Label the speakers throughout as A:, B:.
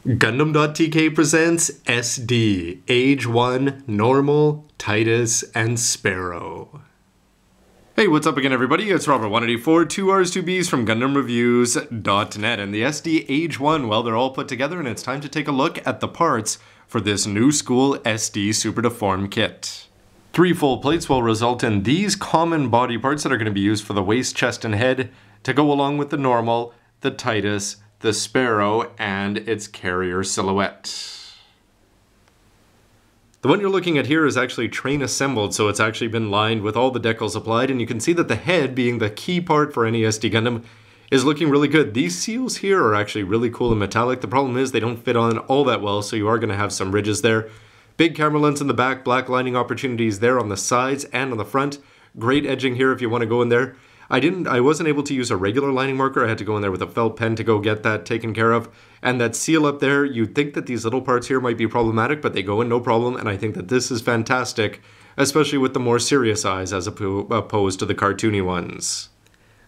A: Gundam.TK presents SD, Age 1, Normal, Titus, and Sparrow. Hey, what's up again everybody? It's Robert184, 2Rs, 2Bs from GundamReviews.net, and the SD Age 1, well, they're all put together and it's time to take a look at the parts for this new school SD Super Deform kit. 3 full plates will result in these common body parts that are going to be used for the waist, chest, and head to go along with the Normal, the Titus, the Sparrow, and its carrier silhouette. The one you're looking at here is actually train assembled, so it's actually been lined with all the decals applied, and you can see that the head, being the key part for any SD Gundam, is looking really good. These seals here are actually really cool and metallic. The problem is they don't fit on all that well, so you are going to have some ridges there. Big camera lens in the back, black lining opportunities there on the sides and on the front. Great edging here if you want to go in there. I wasn't able to use a regular lining marker. I had to go in there with a felt pen to go get that taken care of. And that seal up there, you'd think that these little parts here might be problematic, but they go in no problem. And I think that this is fantastic, especially with the more serious eyes as opposed to the cartoony ones.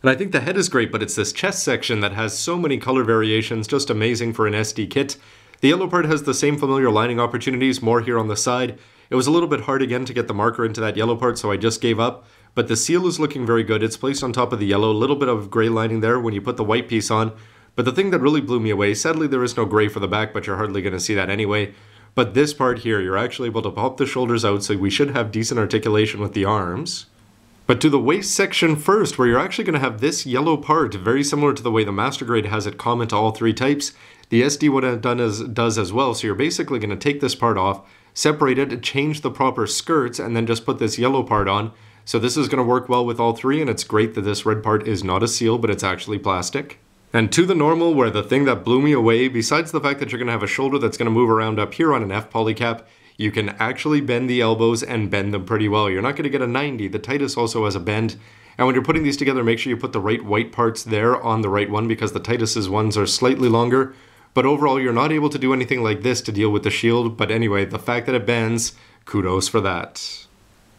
A: And I think the head is great, but it's this chest section that has so many color variations, just amazing for an SD kit. The yellow part has the same familiar lining opportunities, more here on the side. It was a little bit hard again to get the marker into that yellow part, so I just gave up. But the seal is looking very good. It's placed on top of the yellow, a little bit of gray lining there when you put the white piece on. But the thing that really blew me away, sadly there is no gray for the back, but you're hardly going to see that anyway. But this part here, you're actually able to pop the shoulders out, so we should have decent articulation with the arms. But to the waist section first, where you're actually going to have this yellow part, very similar to the way the Master Grade has it common to all 3 types. The SD one does as well, so you're basically going to take this part off, separate it, change the proper skirts, and then just put this yellow part on. So this is going to work well with all 3, and it's great that this red part is not a seal, but it's actually plastic. And to the Normal, where the thing that blew me away, besides the fact that you're going to have a shoulder that's going to move around up here on an F polycap, you can actually bend the elbows and bend them pretty well. You're not going to get a 90. The Titus also has a bend. And when you're putting these together, make sure you put the right white parts there on the right one, because the Titus's ones are slightly longer. But overall, you're not able to do anything like this to deal with the shield. But anyway, the fact that it bends, kudos for that.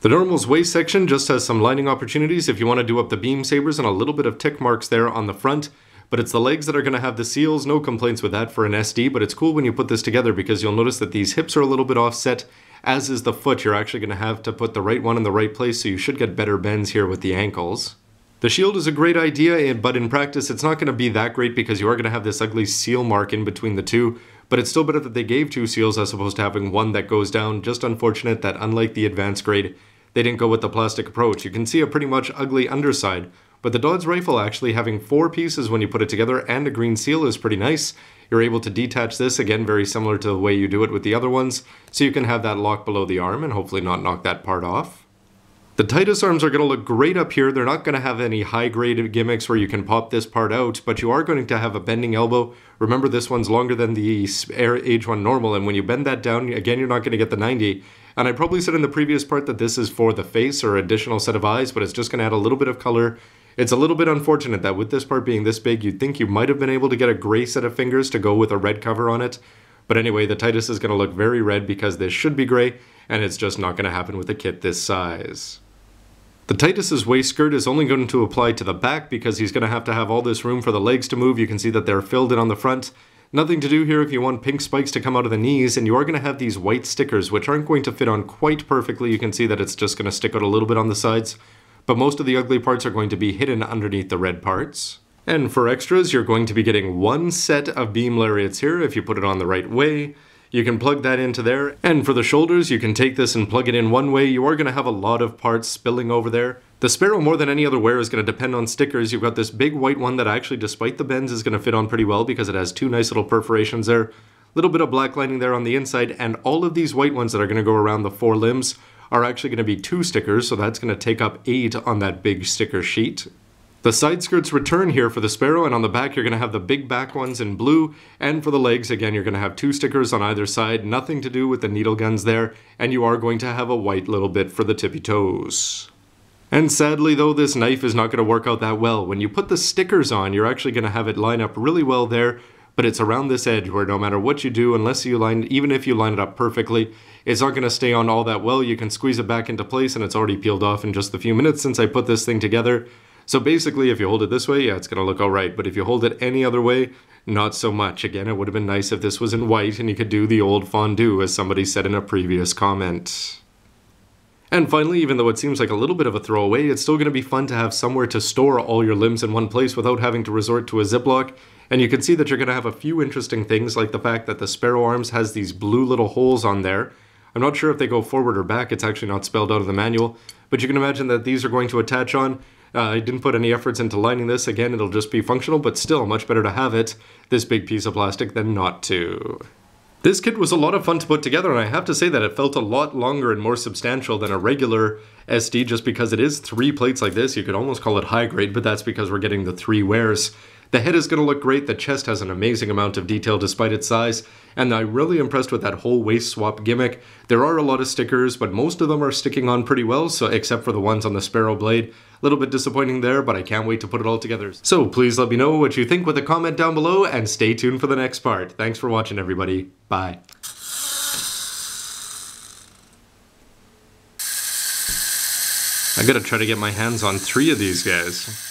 A: The Normal's waist section just has some lining opportunities if you want to do up the beam sabers, and a little bit of tick marks there on the front. But it's the legs that are going to have the seals, no complaints with that for an SD, but it's cool when you put this together because you'll notice that these hips are a little bit offset, as is the foot. You're actually going to have to put the right one in the right place, so you should get better bends here with the ankles. The shield is a great idea, but in practice it's not going to be that great because you are going to have this ugly seal mark in between the two, but it's still better that they gave 2 seals as opposed to having one that goes down. Just unfortunate that unlike the advanced grade, they didn't go with the plastic approach. You can see a pretty much ugly underside, but the Dodge rifle actually having 4 pieces when you put it together and a green seal is pretty nice. You're able to detach this, again very similar to the way you do it with the other ones, so you can have that lock below the arm and hopefully not knock that part off. The Titus arms are going to look great up here. They're not going to have any high-grade gimmicks where you can pop this part out, but you are going to have a bending elbow. Remember, this one's longer than the Age 1 Normal, and when you bend that down, again, you're not going to get the 90. And I probably said in the previous part that this is for the face or additional set of eyes, but it's just going to add a little bit of color. It's a little bit unfortunate that with this part being this big, you'd think you might have been able to get a gray set of fingers to go with a red cover on it. But anyway, the Titus is going to look very red because this should be gray, and it's just not going to happen with a kit this size. The Titus's waist skirt is only going to apply to the back because he's going to have all this room for the legs to move. You can see that they're filled in on the front. Nothing to do here if you want pink spikes to come out of the knees, and you are going to have these white stickers which aren't going to fit on quite perfectly. You can see that it's just going to stick out a little bit on the sides, but most of the ugly parts are going to be hidden underneath the red parts. And for extras, you're going to be getting 1 set of beam lariats here if you put it on the right way. You can plug that into there, and for the shoulders, you can take this and plug it in one way. You are going to have a lot of parts spilling over there. The Sparrow, more than any other wear, is going to depend on stickers. You've got this big white one that actually, despite the bends, is going to fit on pretty well because it has 2 nice little perforations there. A little bit of black lining there on the inside, and all of these white ones that are going to go around the 4 limbs are actually going to be 2 stickers, so that's going to take up 8 on that big sticker sheet. The side skirts return here for the Sparrow, and on the back you're going to have the big back ones in blue, and for the legs, again, you're going to have 2 stickers on either side, nothing to do with the needle guns there, and you are going to have a white little bit for the tippy toes. And sadly though, this knife is not going to work out that well. When you put the stickers on, you're actually going to have it line up really well there, but it's around this edge where no matter what you do, even if you line it up perfectly, it's not going to stay on all that well. You can squeeze it back into place and it's already peeled off in just a few minutes since I put this thing together. So basically, if you hold it this way, yeah, it's going to look alright, but if you hold it any other way, not so much. Again, it would have been nice if this was in white and you could do the old fondue, as somebody said in a previous comment. And finally, even though it seems like a little bit of a throwaway, it's still going to be fun to have somewhere to store all your limbs in one place without having to resort to a Ziploc. And you can see that you're going to have a few interesting things, like the fact that the Sparrow Arms has these blue little holes on there. I'm not sure if they go forward or back, it's actually not spelled out of the manual, but you can imagine that these are going to attach on. I didn't put any efforts into lining this. Again, it'll just be functional, but still much better to have it, this big piece of plastic, than not to. This kit was a lot of fun to put together, and I have to say that it felt a lot longer and more substantial than a regular SD, just because it is 3 plates like this. You could almost call it high grade, but that's because we're getting the 3 wears. The head is going to look great, the chest has an amazing amount of detail despite its size, and I'm really impressed with that whole waist swap gimmick. There are a lot of stickers, but most of them are sticking on pretty well, so except for the ones on the Sparrow blade. A little bit disappointing there, but I can't wait to put it all together. So please let me know what you think with a comment down below, and stay tuned for the next part. Thanks for watching, everybody. Bye. I gotta try to get my hands on 3 of these guys.